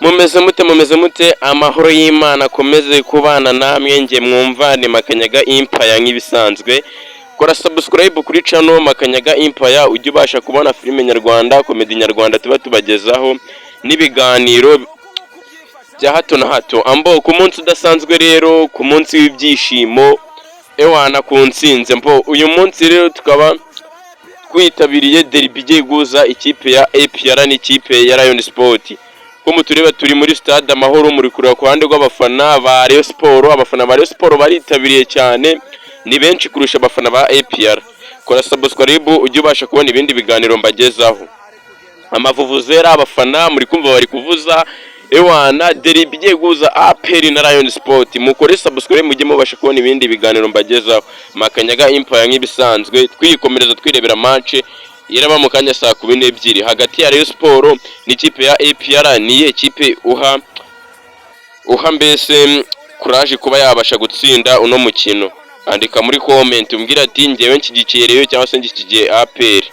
Mumeze mute amahoro y'Imana akomeze kubana namwe nge mwumva ni Makanyaga Empire nk'ibisanzwe. Kora subscribe kuri channel Makanyaga Empire ujye ubasha kubona filime nyarwanda, komedi nyarwanda tuba tubagezaho n'ibiganiro bya hato na hato. Ambo ku munsi udasanzwe rero, ku munsi w'ibyishimo ewana ku nsinze mbo uyu munsi rero tukaba twitabiriye derby igiye guza ikipe ya APR n'ikipe ya Lion Sport. Ko mutureba turi muri stade Amahoro muri kureba ku ruhande rw'abafana ba Rayon Sport. Abafana ba Rayon Sport baritabiriye cyane, ni benshi kurusha abafana ba APR. Kora subscribe ujye ubasha kubona ibindi biganiro mbagezaho. Amavuvuzera abafana muri kumva bari kuvuza ewana derby igiye guza APR na Lion Sport. Mukore subscribe mujye mubasha kubona ibindi biganiro mbagezaho. Makanyaga Empire nk'ibisanzwe twikomereza twirebera match iraba mu kanya saa 12 hagati ya Rayon Sport n'ikipe ya APR. Niye ikipe uha mbese courage kuba yabasha gutsinda uno mukino? Andika muri comment umbwira ati ngewe nshyigikiye Rayon cyangwa se nshyigikiye APR.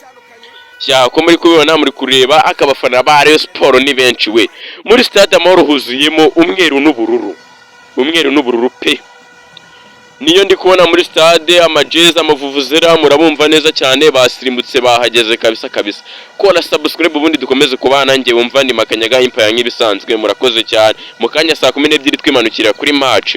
Ko muri kubibona muri kureba akabafana ba Rayon Sport ni benshi we. Muri stade Amahoro huzuyemo umweru n'ubururu pe. Niyo ndi kubona muri stade amajezi amavuvuzera murabumva neza cyane, basirimbutse bahageze kabisa. Kora subscribe ubundi dukomeze kubana nge wumva ni Makanyaga Empire nk'ibisanzwe. Murakoze cyane. Mu kanya saa 12 twimanukira kuri match.